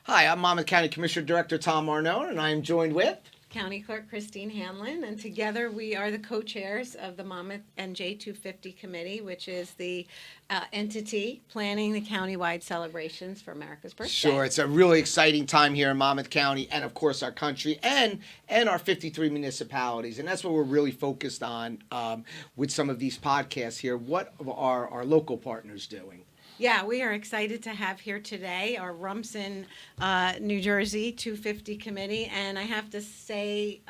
Hi, I'm Monmouth County Commissioner Director Tom Arnone, and I am joined with... County Clerk Christine Hanlon, and together we are the co-chairs of the Monmouth NJ250 Committee, which is the entity planning the countywide celebrations for America's birthday. Sure, it's a really exciting time here in Monmouth County and, of course, our country and our 53 municipalities. And that's what we're really focused on with some of these podcasts here. What are our local partners doing? Yeah, we are excited to have here today our Rumson, New Jersey 250 Committee. And I have to say,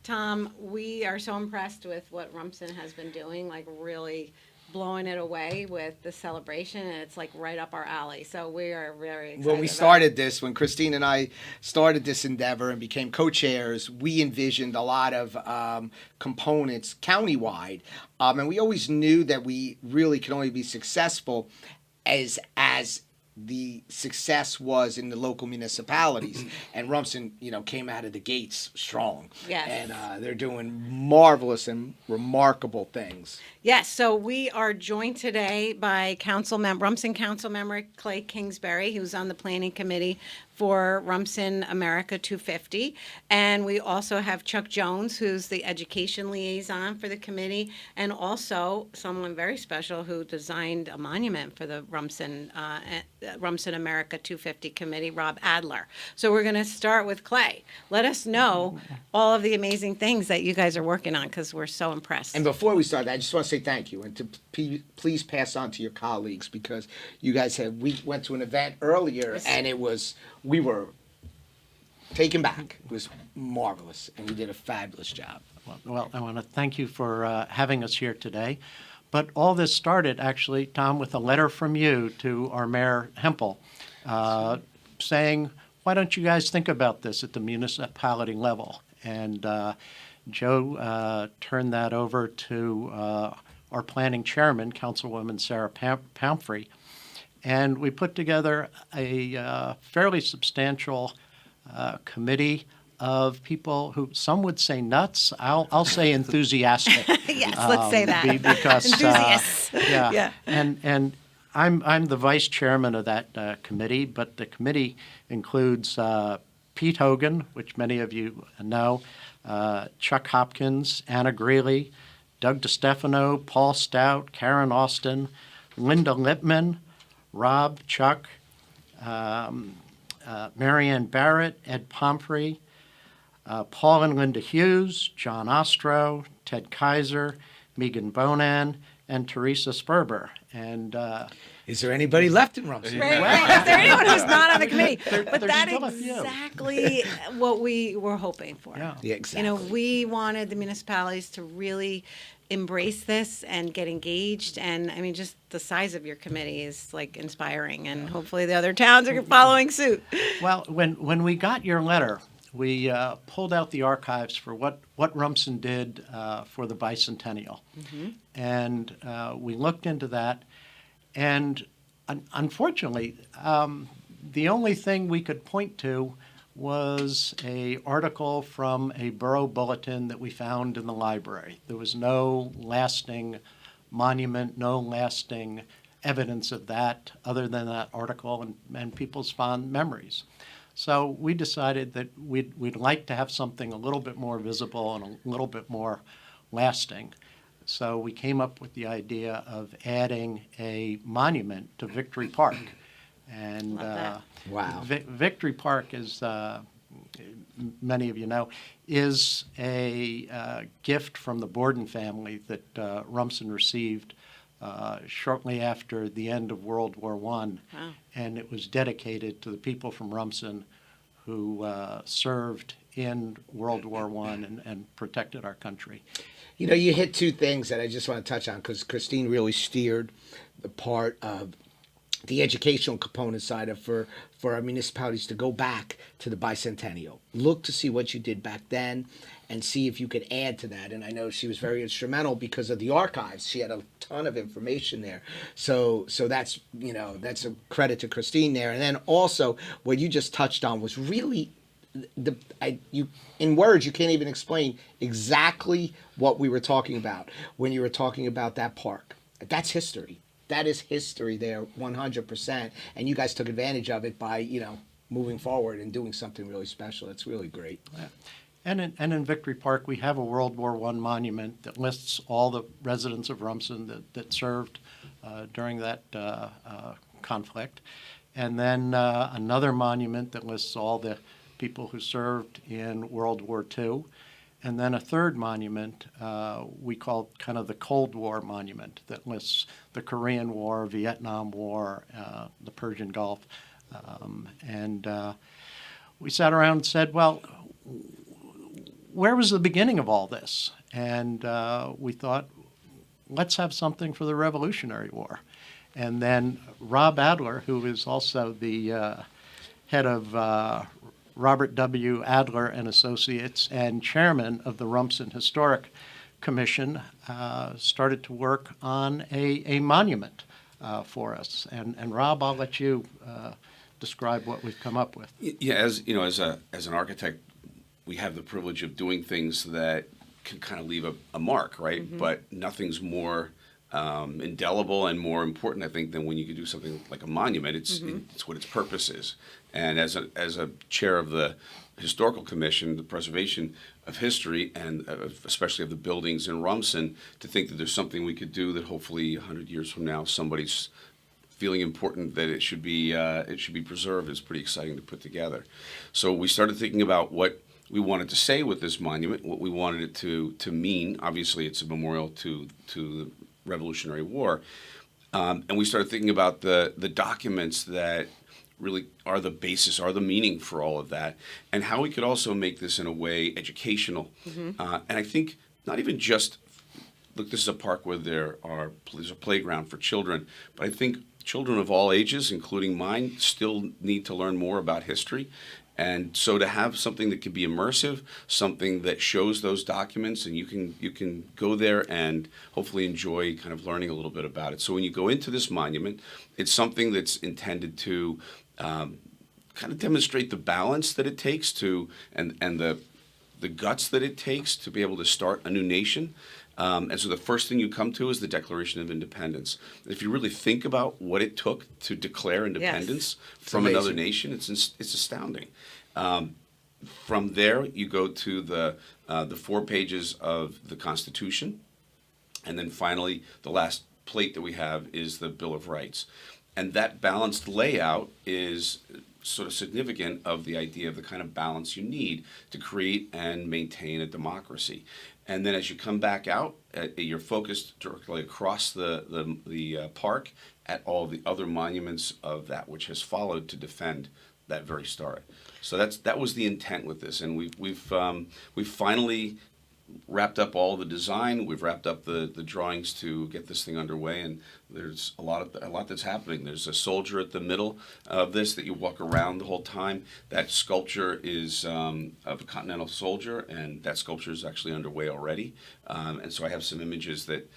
Tom, we are so impressed with what Rumson has been doing, like really blowing it away with the celebration, and it's like right up our alley. So we are very excited. When Christine and I started this endeavor and became co-chairs, we envisioned a lot of components countywide, and we always knew that we really could only be successful as the success was in the local municipalities. And Rumson, came out of the gates strong. Yes. And they're doing marvelous and remarkable things. Yes, so we are joined today by Rumson Councilmember Clay Kingsbury, who's on the Planning Committee for Rumson America 250. And we also have Chuck Jones, who's the Education Liaison for the committee, and also someone very special who designed a monument for the Rumson America 250 Committee, Rob Adler. So we're going to start with Clay. Let us know all of the amazing things that you guys are working on, because we're so impressed. And before we start, I just want to say thank you, and to please pass on to your colleagues, because you guys we went to an event earlier, and we were taken back. It was marvelous, and you did a fabulous job. Well, I want to thank you for having us here today. But all this started, actually, Tom, with a letter from you to our Mayor Hempel saying, why don't you guys think about this at the municipality level? And Joe turned that over to our planning chairman, Councilwoman Sarah Pumphrey, and we put together a fairly substantial committee of people who some would say nuts. I'll say enthusiastic. Yes, let's say that. Because enthusiasts. Yeah. And I'm the vice chairman of that committee, but the committee includes Pete Hogan, which many of you know, Chuck Hopkins, Anna Greeley, Doug DeStefano, Paul Stout, Karen Austin, Linda Lippman, Rob, Chuck, Marianne Barrett, Ed Pumphrey, Paul and Linda Hughes, John Ostro, Ted Kaiser, Megan Bonan, and Teresa Sperber. And is there anybody left in Rumson? Right. Is there anyone who's not on the committee? But there's that's still a few. exactly what we were hoping for. Yeah, exactly. We wanted the municipalities to really embrace this and get engaged. And I mean, just the size of your committee is like inspiring, and hopefully the other towns are following suit. Well, when we got your letter, we pulled out the archives for what Rumson did for the bicentennial. Mm-hmm. And we looked into that. And unfortunately, the only thing we could point to was an article from a borough bulletin that we found in the library. There was no lasting monument, no lasting evidence of that other than that article and people's fond memories. So we decided that we'd like to have something a little bit more visible and a little bit more lasting. So we came up with the idea of adding a monument to Victory Park. And Wow. Victory Park is, many of you know, is a gift from the Borden family that Rumson received shortly after the end of World War I. Wow. And it was dedicated to the people from Rumson who served in World War I and protected our country. You hit two things that I just want to touch on, because Christine really steered the part of the educational component side of for our municipalities to go back to the bicentennial. Look to see what you did back then and see if you could add to that. And I know she was very instrumental because of the archives. She had a ton of information there. So that's, that's a credit to Christine there. And then also what you just touched on was really in words you can't even explain exactly what we were talking about when you were talking about that park. That's history. That is history there, 100%. And you guys took advantage of it by, moving forward and doing something really special. It's really great. And in Victory Park, we have a World War I monument that lists all the residents of Rumson that served during that conflict. And then another monument that lists all the people who served in World War II. And then a third monument we call kind of the Cold War monument that lists the Korean War, Vietnam War, the Persian Gulf. And we sat around and said, well, where was the beginning of all this? And we thought, let's have something for the Revolutionary War. And then Rob Adler, who is also the head of Robert W. Adler and Associates and chairman of the Rumson Historic Commission, started to work on a monument for us. And Rob, I'll let you describe what we've come up with. Yeah, as you know, as an architect, we have the privilege of doing things that can kind of leave a mark, right? Mm-hmm. But nothing's more indelible and more important, I think, than when you can do something like a monument. It's what its purpose is. And as a chair of the Historical Commission, the preservation of history, and especially of the buildings in Rumson, to think that there's something we could do that hopefully 100 years from now somebody's feeling important that it should be preserved is pretty exciting to put together. So we started thinking about what we wanted to say with this monument, what we wanted it to mean. Obviously, it's a memorial to the Revolutionary War, and we started thinking about the documents that really are the basis, are the meaning for all of that, and how we could also make this in a way educational. Mm-hmm. And I think not even just, look, this is a park where there's a playground for children, but I think children of all ages, including mine, still need to learn more about history. And so to have something that can be immersive, something that shows those documents, and you can go there and hopefully enjoy kind of learning a little bit about it. So when you go into this monument, it's something that's intended to kind of demonstrate the balance that it takes to and the guts that it takes to be able to start a new nation. And so the first thing you come to is the Declaration of Independence. If you really think about what it took to declare independence from another nation, it's astounding. From there, you go to the 4 pages of the Constitution, and then finally, the last plate that we have is the Bill of Rights. And that balanced layout is sort of significant of the idea of the kind of balance you need to create and maintain a democracy. And then as you come back out, you're focused directly across the park at all the other monuments of that which has followed to defend that very start. So that was the intent with this, and we've finally wrapped up all the design. We've wrapped up the drawings to get this thing underway, and there's a lot that's happening. There's a soldier at the middle of this that you walk around the whole time. That sculpture is of a Continental soldier, and that sculpture is actually underway already. And so I have some images that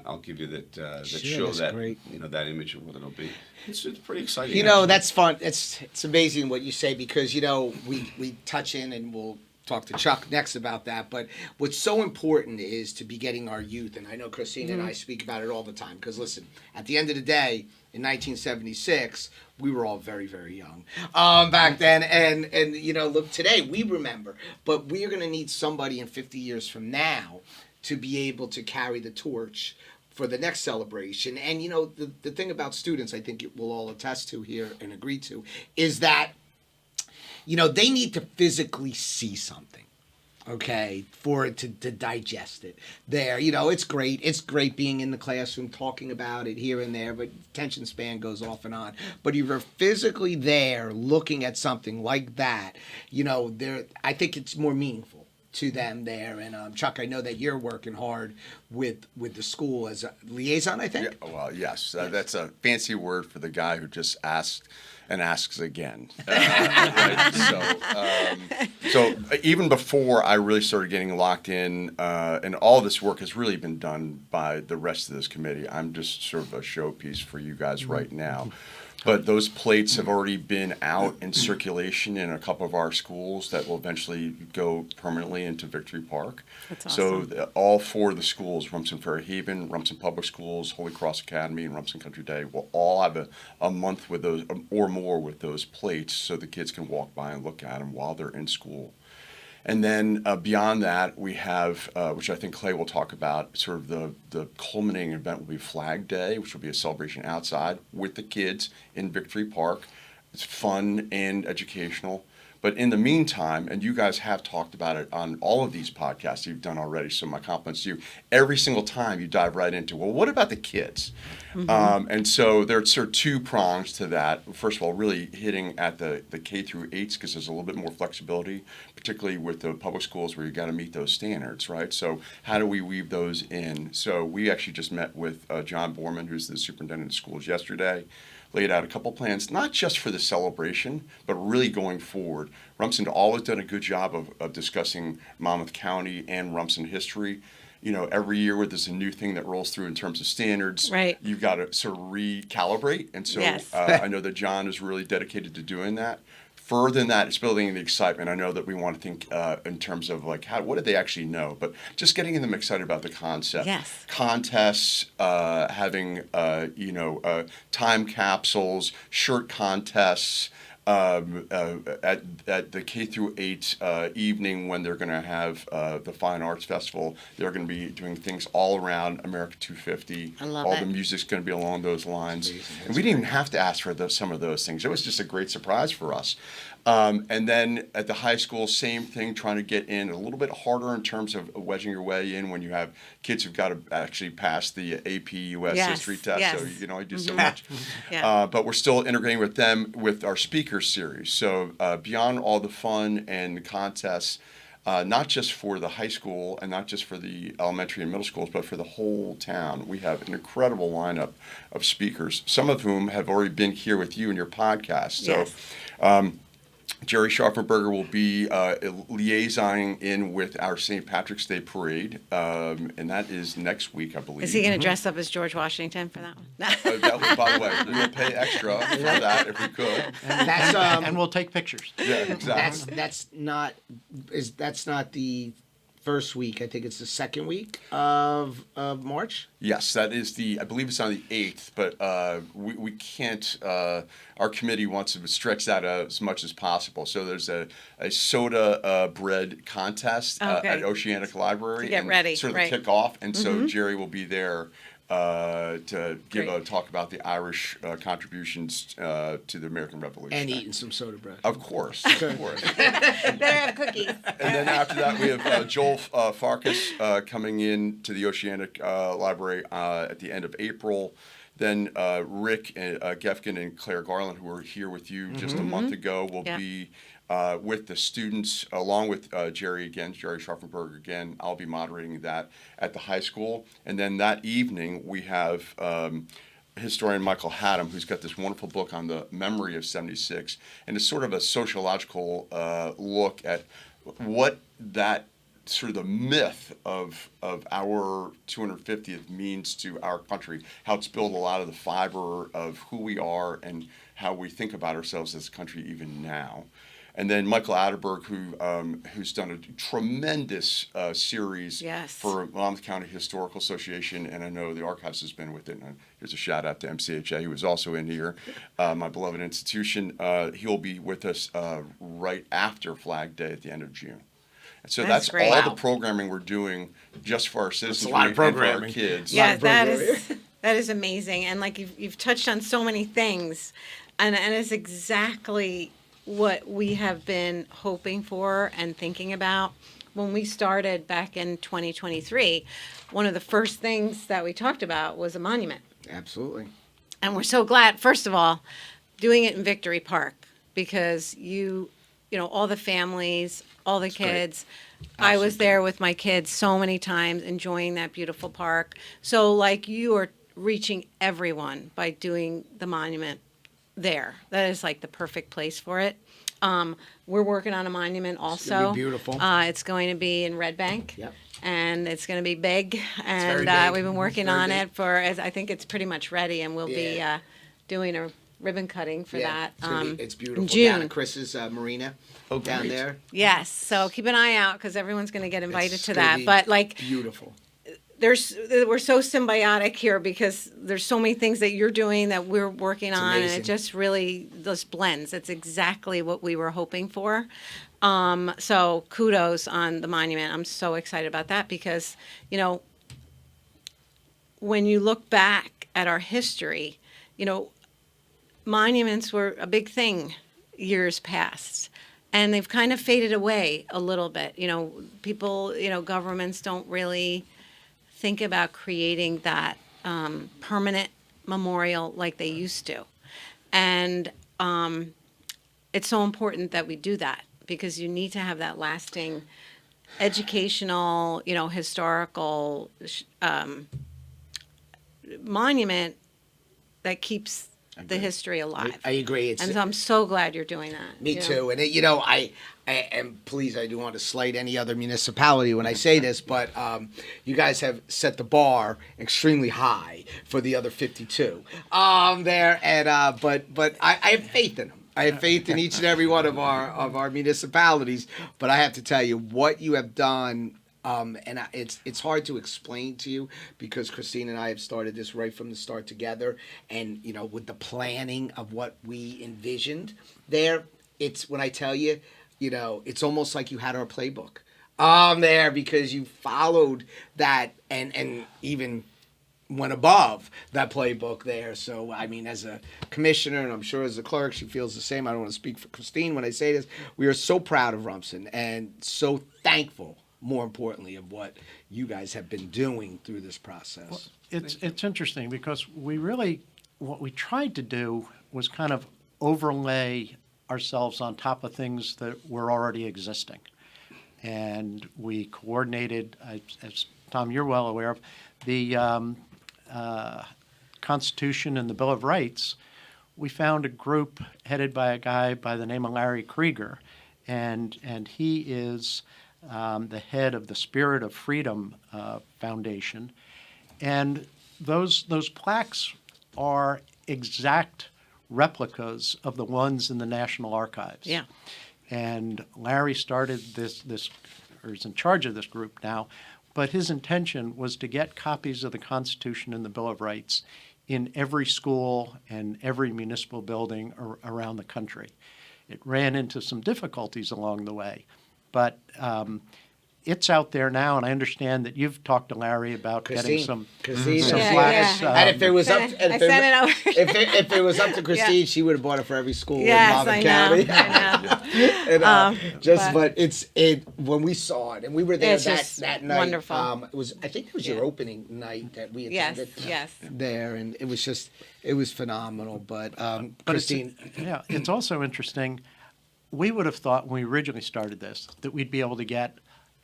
I'll give you that show that great. That image of what it'll be. It's pretty exciting. That's fun. It's amazing what you say, because we touch in, and we'll talk to Chuck next about that. But what's so important is to be getting our youth, and I know Christine and I speak about it all the time, because listen, at the end of the day, in 1976, we were all very, very young back then, and look, today we remember, but we are going to need somebody in 50 years from now to be able to carry the torch for the next celebration. And the thing about students, I think we'll all attest to here and agree to, is that they need to physically see something, okay, for it to digest it. There, it's great. It's great being in the classroom, talking about it here and there, but attention span goes off and on. But if you're physically there looking at something like that, I think it's more meaningful to them there. And Chuck, I know that you're working hard with the school as a liaison, I think? Yeah, well, yes. That's a fancy word for the guy who just asked and asks again. So even before I really started getting locked in, and all this work has really been done by the rest of this committee. I'm just sort of a showpiece for you guys right now. But those plates have already been out in circulation in a couple of our schools that will eventually go permanently into Victory Park. That's awesome. So all 4 of the schools schools, Rumson Fairhaven, Rumson Public Schools, Holy Cross Academy, and Rumson Country Day will all have a month with those or more with those plates so the kids can walk by and look at them while they're in school. And then beyond that, we have, which I think Clay will talk about, sort of the culminating event will be Flag Day, which will be a celebration outside with the kids in Victory Park. It's fun and educational. But in the meantime, and you guys have talked about it on all of these podcasts you've done already, so my compliments to you. Every single time you dive right into, well, what about the kids? And so there's sort of two prongs to that. First of all, really hitting at the K through 8s because there's a little bit more flexibility, particularly with the public schools where you got to meet those standards, right? So how do we weave those in? So we actually just met with John Borman, who's the superintendent of schools, yesterday. Laid out a couple plans, not just for the celebration, but really going forward. Rumson always done a good job of discussing Monmouth County and Rumson history. You know, every year where there's a new thing that rolls through in terms of standards, Right. you've got to sort of recalibrate. And so Yes. I know that John is really dedicated to doing that. Further than that, it's building the excitement. I know that we want to think in terms of like what did they actually know, but just getting them excited about the concept. Yes. Contests, having time capsules, shirt contests. At the K through 8 evening when they're going to have the Fine Arts Festival, they're going to be doing things all around America 250. I love all it. the music's going to be along those lines. Amazing. And we didn't even have to ask for some of those things. It was just a great surprise for us. And then at the high school, same thing, trying to get in a little bit harder in terms of wedging your way in when you have kids who've got to actually pass the AP US Yes, history test. yes. So, you know, I do so much. Yeah. But we're still integrating with them with our speaker series. So beyond all the fun and the contests, not just for the high school and not just for the elementary and middle schools, but for the whole town, we have an incredible lineup of speakers, some of whom have already been here with you in your podcast. So Yes. Jerry Scharfenberger will be liaisoning in with our St. Patrick's Day Parade, and that is next week, I believe. Is he going to dress up as George Washington for that one? That was, by the way, we'll pay extra for that if we could. That's And we'll take pictures. Yeah, exactly. that's not the first week. I think it's the second week of March. Yes, that is I believe it's on the 8th, but we can't, our committee wants to stretch that out as much as possible. So there's a soda bread contest Okay. at Oceanic Library. To get and ready, sort of right. the kickoff. And so Jerry will be there to give a Great. talk about the Irish contributions to the American Revolution. And eating some soda bread. Of course, of course. Better have cookies. And then after that, we have Joel Farkas coming in to the Oceanic Library at the end of April. Then Rick Gefkin and Claire Garland, who were here with you just a month ago, will Yeah. be with the students, along with Jerry Scharfenberger again. I'll be moderating that at the high school. And then that evening, we have historian Michael Haddam, who's got this wonderful book on the memory of 76. And it's sort of a sociological look at what that sort of the myth of our 250th means to our country, how it's built a lot of the fiber of who we are and how we think about ourselves as a country even now. And then Michael Atterberg, who's done a tremendous series Yes. for Monmouth County Historical Association, and I know the Archives has been with it. And here's a shout out to MCHA, who was also in here, my beloved institution. He'll be with us right after Flag Day at the end of June. And so That's that's great. all Wow. the programming we're doing just for our citizens lot of and for our programming. kids. Yeah, lot of that programming. is amazing, and like you've touched on so many things, and it's exactly what we have been hoping for and thinking about. When we started back in 2023, one of the first things that we talked about was a monument, Absolutely. and we're so glad. First of all, doing it in Victory Park because you know all the families, all the kids. I was there with my kids so many times, enjoying that beautiful park. So, like, you are reaching everyone by doing the monument there. That is like the perfect place for it. We're working on a monument also. gonna be beautiful. It's going to be in Red Bank. Yep. And it's going to be big. And very big. we've been working Very on big. it I think it's pretty much ready, and we'll be Yeah. doing a ribbon cutting for that. It's in beautiful. June. Down at Chris's marina. Down there. Yes, so keep an eye out because everyone's going to get invited It's to gonna that. be But like beautiful. we're so symbiotic here because there's so many things that you're doing that we're working on, and amazing. it just really just blends. It's exactly what we were hoping for. So kudos on the monument. I'm so excited about that because, you know, when you look back at our history, you know, monuments were a big thing years past. And they've kind of faded away a little bit. You know, people, you know, governments don't really think about creating that permanent memorial like they used to. And it's so important that we do that because you need to have that lasting educational, you know, historical monument that keeps the history alive. I agree. It's, And so I'm so glad you're doing that. Me you know? too. And you know, I and please, I do want to slight any other municipality when I say this, but you guys have set the bar extremely high for the other 52 there. And but I have faith in them. I have faith in each and every one of our municipalities. But I have to tell you what you have done. It's hard to explain to you because Christine and I have started this right from the start together, and you know, with the planning of what we envisioned there, it's when I tell you, you know, it's almost like you had our playbook there because you followed that and even went above that playbook there. So I mean, as a commissioner, and I'm sure as a clerk, she feels the same. I don't want to speak for Christine when I say this. We are so proud of Rumson and so thankful, more importantly, of what you guys have been doing through this process. It's interesting because what we tried to do was kind of overlay ourselves on top of things that were already existing. And we coordinated, as Tom, you're well aware of, the Constitution and the Bill of Rights. We found a group headed by a guy by the name of Larry Krieger, and he is the head of the Spirit of Freedom Foundation. And those plaques are exact replicas of the ones in the National Archives. Yeah. And Larry started this, or is in charge of this group now, but his intention was to get copies of the Constitution and the Bill of Rights in every school and every municipal building around the country. It ran into some difficulties along the way, but it's out there now, and I understand that you've talked to Larry about getting some Christine, Yeah, flags. yeah. and if it was up, I sent it over. if it was up to Christine, she would have bought it for every school Yes, in Monmouth I County. know. I know. And, but it when we saw it, and we were there It's just that night. wonderful. It was, I think it was your opening night that we Yes, attended. yes. There, and it was phenomenal. But But Christine, it's also interesting. We would have thought when we originally started this that we'd be able to get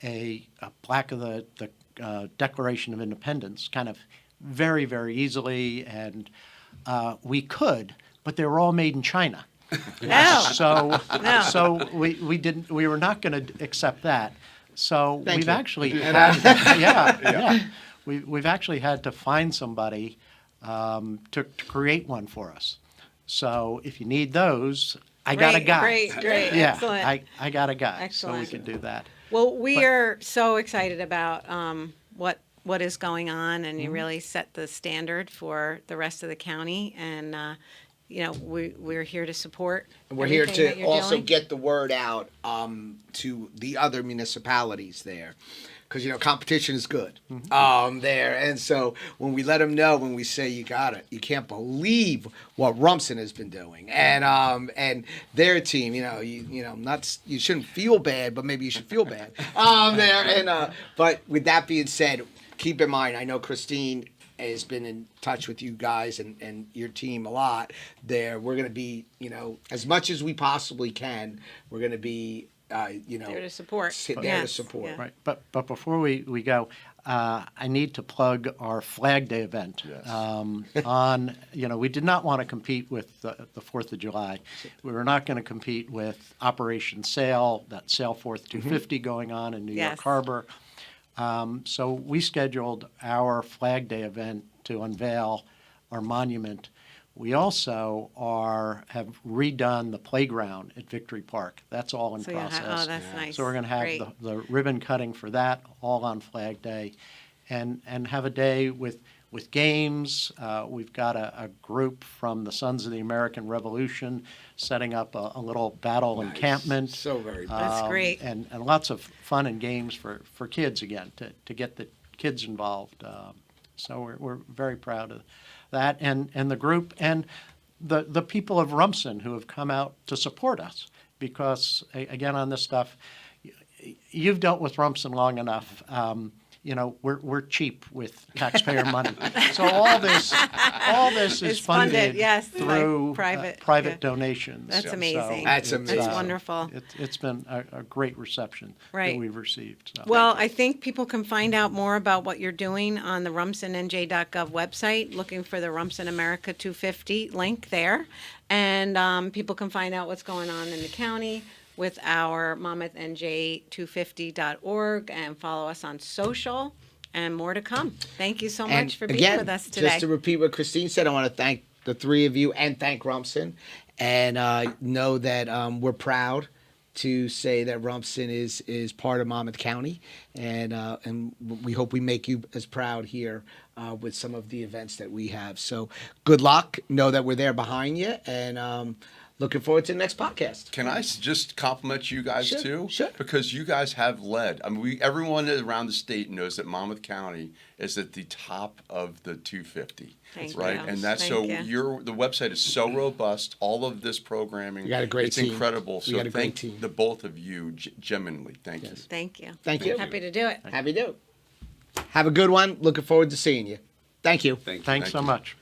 a plaque of the Declaration of Independence kind of very, very easily, and we could, but they were all made in China. No. So, No. so we didn't. We were not going to accept that. So Thank we've you. actually, yeah. We've actually had to find somebody to create one for us. So if you need those, I got a guy. Great. Yeah, Excellent. I got a guy, Excellent. so we can do that. Well, we But- are so excited about what is going on, and you really set the standard for the rest of the county. And you know, we're here to support. we're here everything that to you're also doing. get the word out to the other municipalities there. Because, you know, competition is good there. And so when we let them know, when we say you got it, you can't believe what Rumson has been doing. And their team, you shouldn't feel bad, but maybe you should feel bad there. And but with that being said, keep in mind, I know Christine has been in touch with you guys and your team a lot there. We're going to be, as much as we possibly can, we're going to be There to support. There to Yes, support. yeah. Right, but before we go, I need to plug our Flag Day event. Yes. We did not want to compete with the 4th of July. We were not going to compete with Operation Sail, that Sail Forth 250 going on in New Yes. York Harbor. So we scheduled our Flag Day event to unveil our monument. We also have redone the playground at Victory Park. That's all in So you'll process. have- oh, that's nice. So we're going to have Great. the ribbon cutting for that all on Flag Day. and have a day with games. We've got a group from the Sons of the American Revolution setting up a little battle encampment. So very good. That's great. And lots of fun and games for kids again, to get the kids involved. So we're very proud of that, and the group and the people of Rumson who have come out to support us, because again, on this stuff, you've dealt with Rumson long enough. We're cheap with taxpayer money, so all this is It's funded, yes, by through private, private yeah. donations. That's So amazing. That's it's, amazing. That's wonderful. It's been a great reception Right. that we've received. So. Well, I think people can find out more about what you're doing on the rumsonnj.gov website, looking for the Rumson America 250 link there. And people can find out what's going on in the county with our MonmouthNJ250.org, and follow us on social, and more to come. Thank you so much for being again, with us today. Just to repeat what Christine said, I want to thank the three of you and thank Rumson, and know that we're proud to say that Rumson is part of Monmouth County, and we hope we make you as proud here with some of the events that we have. So good luck. Know that we're there behind you, and looking forward to the next podcast. Can I just compliment you guys Sure, too? sure. Because you guys have led. I mean, everyone around the state knows that Monmouth County is at the top of the 250. Thank right, you. and that's Thank so you. the website is so robust. All of this programming, You got a great it's team. incredible. You So got a great thank team. the both of you genuinely. Thank you. Thank you. Thank you. Happy to do it. Happy to. Have a good one. Looking forward to seeing you. Thank you. Thank you. Thanks Thank so you. much.